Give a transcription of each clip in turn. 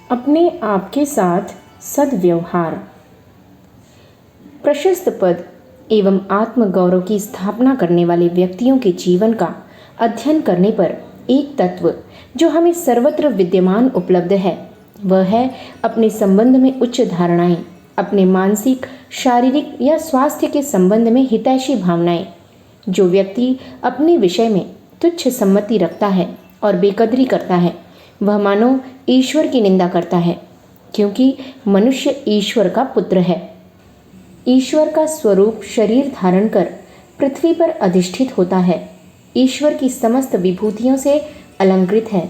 अपने आप के साथ सद्व्यवहार। प्रशस्त पद एवं आत्मगौरव की स्थापना करने वाले व्यक्तियों के जीवन का अध्ययन करने पर एक तत्व जो हमें सर्वत्र विद्यमान उपलब्ध है वह है अपने संबंध में उच्च धारणाएं, अपने मानसिक, शारीरिक या स्वास्थ्य के संबंध में हितैषी भावनाएं। जो व्यक्ति अपने विषय में तुच्छ सम्मति रखता है और बेकदरी करता है वह मानो ईश्वर की निंदा करता है, क्योंकि मनुष्य ईश्वर का पुत्र है। ईश्वर का स्वरूप शरीर धारण कर पृथ्वी पर अधिष्ठित होता है। ईश्वर की समस्त विभूतियों से अलंकृत है।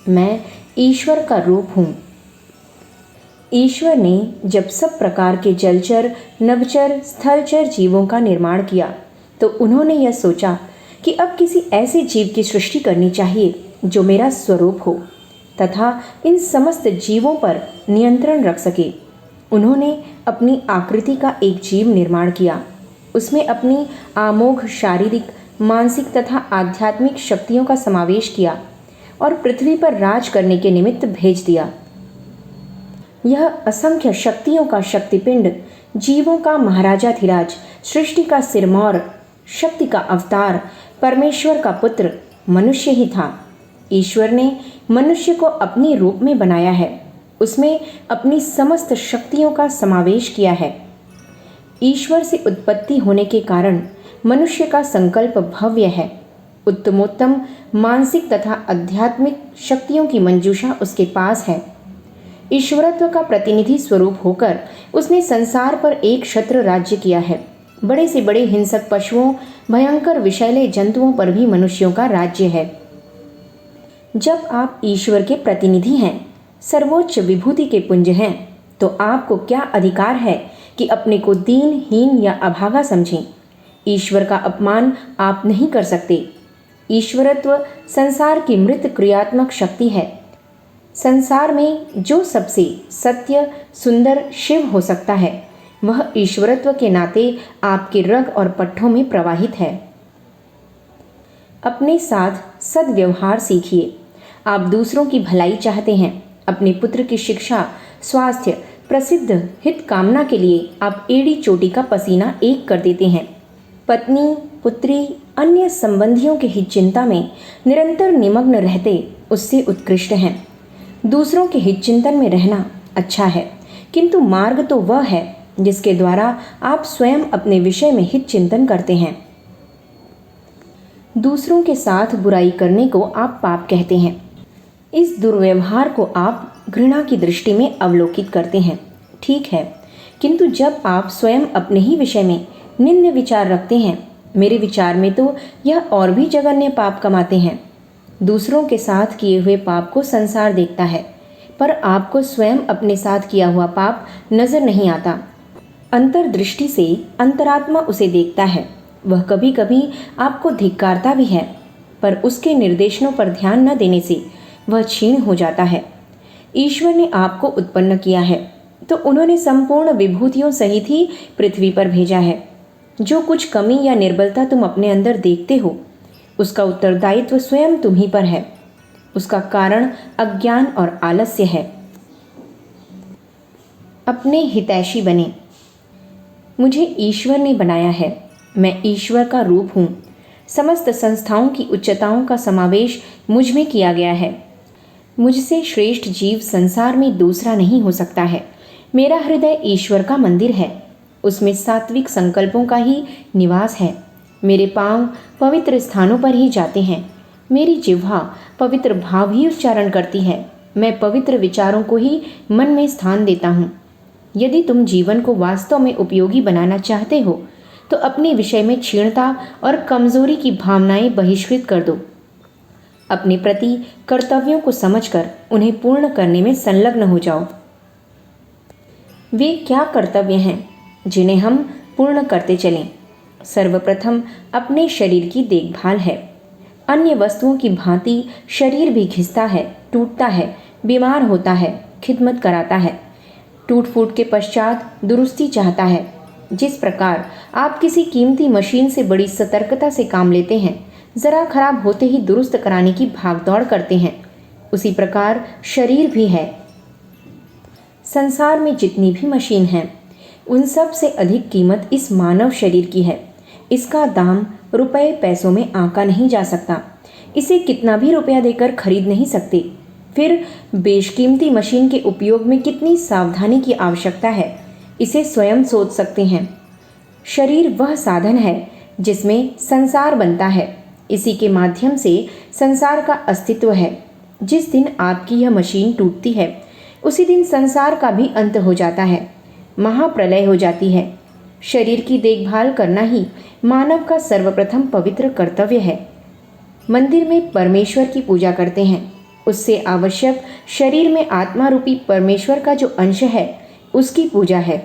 मैं ईश्वर का रूप हूँ। ईश्वर ने जब सब प्रकार के जलचर, नभचर, स्थलचर जीवों का निर्माण किया तो उन्होंने यह सोचा कि अब किसी ऐसे जीव की सृष्टि करनी चाहिए जो मेरा स्वरूप हो तथा इन समस्त जीवों पर नियंत्रण रख सके। उन्होंने अपनी आकृति का एक जीव निर्माण किया। उसमें अपनी आमोघ शारीरिक, मानसिक तथा आध्यात्मिक शक्तियों का समावेश किया और पृथ्वी पर राज करने के निमित्त भेज दिया। यह असंख्य शक्तियों का शक्तिपिंड, जीवों का महाराजाधिराज, सृष्टि का सिरमौर, शक्ति का अवतार, परमेश्वर का पुत्र मनुष्य ही था। ईश्वर ने मनुष्य को अपने रूप में बनाया है। उसमें अपनी समस्त शक्तियों का समावेश किया है। ईश्वर से उत्पत्ति होने के कारण मनुष्य का संकल्प भव्य है। उत्तमोत्तम मानसिक तथा आध्यात्मिक शक्तियों की मंजूषा उसके पास है। ईश्वरत्व का प्रतिनिधि स्वरूप होकर उसने संसार पर एक छत्र राज्य किया है। बड़े से बड़े हिंसक पशुओं, भयंकर विषैले जंतुओं पर भी मनुष्यों का राज्य है। जब आप ईश्वर के प्रतिनिधि हैं, सर्वोच्च विभूति के पुंज हैं, तो आपको क्या अधिकार है कि अपने को दीन, हीन या अभागा समझें। ईश्वर का अपमान आप नहीं कर सकते। ईश्वरत्व संसार की मृत क्रियात्मक शक्ति है। संसार में जो सबसे सत्य, सुंदर शिव हो सकता है वह ईश्वरत्व के नाते आपके रग और पट्ठों में प्रवाहित है। अपने साथ सद्व्यवहार सीखिए। आप दूसरों की भलाई चाहते हैं। अपने पुत्र की शिक्षा, स्वास्थ्य, प्रसिद्ध हित कामना के लिए आप एड़ी चोटी का पसीना एक कर देते हैं। पत्नी, पुत्री, अन्य संबंधियों के हित चिंता में निरंतर निमग्न रहते उससे उत्कृष्ट हैं। दूसरों के हित चिंतन में रहना अच्छा है, किंतु मार्ग तो वह है जिसके द्वारा आप स्वयं अपने विषय में हित चिंतन करते हैं। दूसरों के साथ बुराई करने को आप पाप कहते हैं। इस दुर्व्यवहार को आप घृणा की दृष्टि में अवलोकित करते हैं। ठीक है, किंतु जब आप स्वयं अपने ही विषय में निंद्य विचार रखते हैं, मेरे विचार में तो यह और भी जघन्य पाप कमाते हैं। दूसरों के साथ किए हुए पाप को संसार देखता है, पर आपको स्वयं अपने साथ किया हुआ पाप नजर नहीं आता। अंतर्दृष्टि से अंतरात्मा उसे देखता है। वह कभी कभी आपको धिक्कारता भी है, पर उसके निर्देशों पर ध्यान न देने से वह क्षीण हो जाता है। ईश्वर ने आपको उत्पन्न किया है तो उन्होंने संपूर्ण विभूतियों सहित ही पृथ्वी पर भेजा है। जो कुछ कमी या निर्बलता तुम अपने अंदर देखते हो उसका उत्तरदायित्व स्वयं तुम्ही पर है। उसका कारण अज्ञान और आलस्य है। अपने हितैषी बने। मुझे ईश्वर ने बनाया है। मैं ईश्वर का रूप हूँ। समस्त संस्थाओं की उच्चताओं का समावेश मुझ में किया गया है। मुझसे श्रेष्ठ जीव संसार में दूसरा नहीं हो सकता है। मेरा हृदय ईश्वर का मंदिर है। उसमें सात्विक संकल्पों का ही निवास है। मेरे पांव पवित्र स्थानों पर ही जाते हैं। मेरी जिह्वा पवित्र भाव ही उच्चारण करती है। मैं पवित्र विचारों को ही मन में स्थान देता हूँ। यदि तुम जीवन को वास्तव में उपयोगी बनाना चाहते हो तो अपने विषय में क्षीणता और कमजोरी की भावनाएं बहिष्कृत कर दो। अपने प्रति कर्तव्यों को समझकर उन्हें पूर्ण करने में संलग्न हो जाओ। वे क्या कर्तव्य हैं जिन्हें हम पूर्ण करते चलें? सर्वप्रथम अपने शरीर की देखभाल है। अन्य वस्तुओं की भांति शरीर भी घिसता है, टूटता है, बीमार होता है, खिदमत कराता है, टूट फूट के पश्चात दुरुस्ती चाहता है। जिस प्रकार आप किसी कीमती मशीन से बड़ी सतर्कता से काम लेते हैं, जरा खराब होते ही दुरुस्त कराने की भागदौड़ करते हैं, उसी प्रकार शरीर भी है। संसार में जितनी भी मशीन हैं उन सब से अधिक कीमत इस मानव शरीर की है। इसका दाम रुपए पैसों में आंका नहीं जा सकता। इसे कितना भी रुपया देकर खरीद नहीं सकते। फिर बेशकीमती मशीन के उपयोग में कितनी सावधानी की आवश्यकता है, इसे स्वयं सोच सकते हैं। शरीर वह साधन है जिसमें संसार बनता है। इसी के माध्यम से संसार का अस्तित्व है। जिस दिन आपकी यह मशीन टूटती है उसी दिन संसार का भी अंत हो जाता है, महाप्रलय हो जाती है। शरीर की देखभाल करना ही मानव का सर्वप्रथम पवित्र कर्तव्य है। मंदिर में परमेश्वर की पूजा करते हैं, उससे आवश्यक शरीर में आत्मा रूपी परमेश्वर का जो अंश है उसकी पूजा है।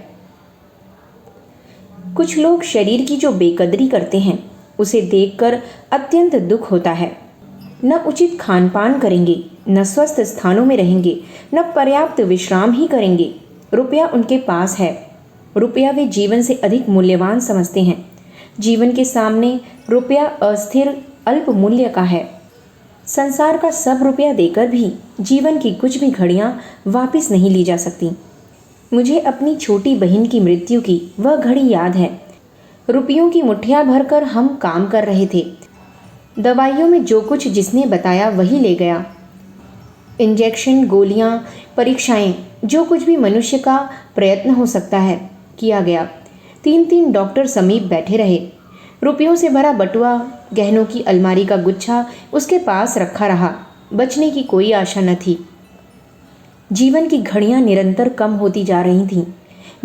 कुछ लोग शरीर की जो बेकदरी करते हैं उसे देखकर अत्यंत दुख होता है। न उचित खान पान करेंगे, न स्वस्थ स्थानों में रहेंगे, न पर्याप्त विश्राम ही करेंगे। रुपया उनके पास है। रुपया वे जीवन से अधिक मूल्यवान समझते हैं। जीवन के सामने रुपया अस्थिर अल्प मूल्य का है। संसार का सब रुपया देकर भी जीवन की कुछ भी घड़ियां वापस नहीं ली जा सकती। मुझे अपनी छोटी बहन की मृत्यु की वह घड़ी याद है। रुपयों की मुट्ठियां भरकर हम काम कर रहे थे। दवाइयों में जो कुछ जिसने बताया वही ले गया। इंजेक्शन, गोलियां, परीक्षाएं, जो कुछ भी मनुष्य का प्रयत्न हो सकता है किया गया। 3-3 डॉक्टर समीप बैठे रहे। रुपयों से भरा बटुआ, गहनों की अलमारी का गुच्छा उसके पास रखा रहा। बचने की कोई आशा न थी। जीवन की घड़ियां निरंतर कम होती जा रही थीं।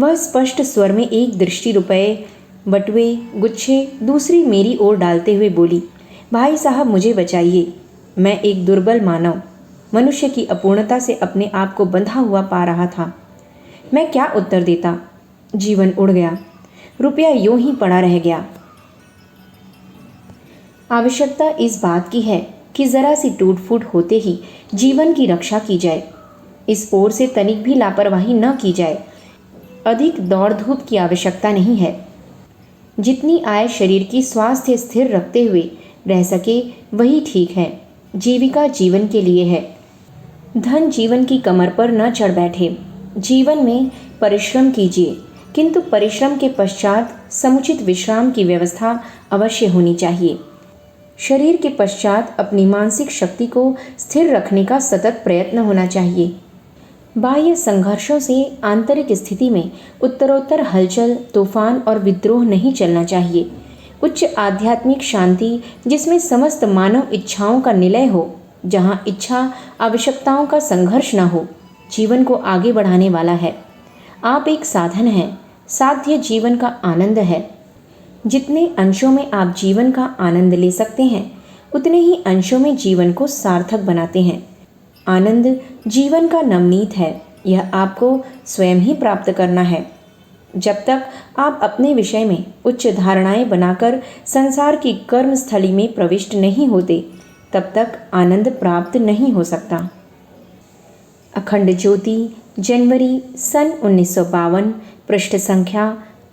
वह स्पष्ट स्वर में एक दृष्टि रुपए, बटुए, गुच्छे दूसरी मेरी ओर डालते हुए बोली, भाई साहब मुझे बचाइए। मैं एक दुर्बल मानव मनुष्य की अपूर्णता से अपने आप को बंधा हुआ पा रहा था। मैं क्या उत्तर देता? जीवन उड़ गया। रुपया यूं ही पड़ा रह गया। आवश्यकता इस बात की है कि जरा सी टूट फूट होते ही जीवन की रक्षा की जाए। इस ओर से तनिक भी लापरवाही न की जाए। अधिक दौड़ धूप की आवश्यकता नहीं है। जितनी आय शरीर की स्वास्थ्य स्थिर रखते हुए रह सके वही ठीक है। जीविका जीवन के लिए है। धन जीवन की कमर पर न चढ़ बैठे। जीवन में परिश्रम कीजिए, किंतु परिश्रम के पश्चात समुचित विश्राम की व्यवस्था अवश्य होनी चाहिए। शरीर के पश्चात अपनी मानसिक शक्ति को स्थिर रखने का सतत प्रयत्न होना चाहिए। बाह्य संघर्षों से आंतरिक स्थिति में उत्तरोत्तर हलचल, तूफान और विद्रोह नहीं चलना चाहिए। उच्च आध्यात्मिक शांति जिसमें समस्त मानव इच्छाओं का निलय हो, जहाँ इच्छा आवश्यकताओं का संघर्ष न हो, जीवन को आगे बढ़ाने वाला है। आप एक साधन हैं। साध्य जीवन का आनंद है। जितने अंशों में आप जीवन का आनंद ले सकते हैं उतने ही अंशों में जीवन को सार्थक बनाते हैं। आनंद जीवन का नवनीत है। यह आपको स्वयं ही प्राप्त करना है। जब तक आप अपने विषय में उच्च धारणाएं बनाकर संसार की कर्मस्थली में प्रविष्ट नहीं होते, तब तक आनंद प्राप्त नहीं हो सकता। अखंड ज्योति, जनवरी सन 1952, पृष्ठ संख्या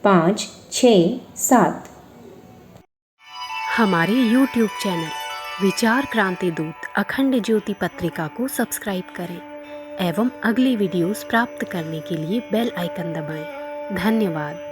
5, 6, 7। हमारे YouTube चैनल विचार क्रांति दूत अखंड ज्योति पत्रिका को सब्सक्राइब करें एवं अगली वीडियोस प्राप्त करने के लिए बेल आइकन दबाएं। धन्यवाद।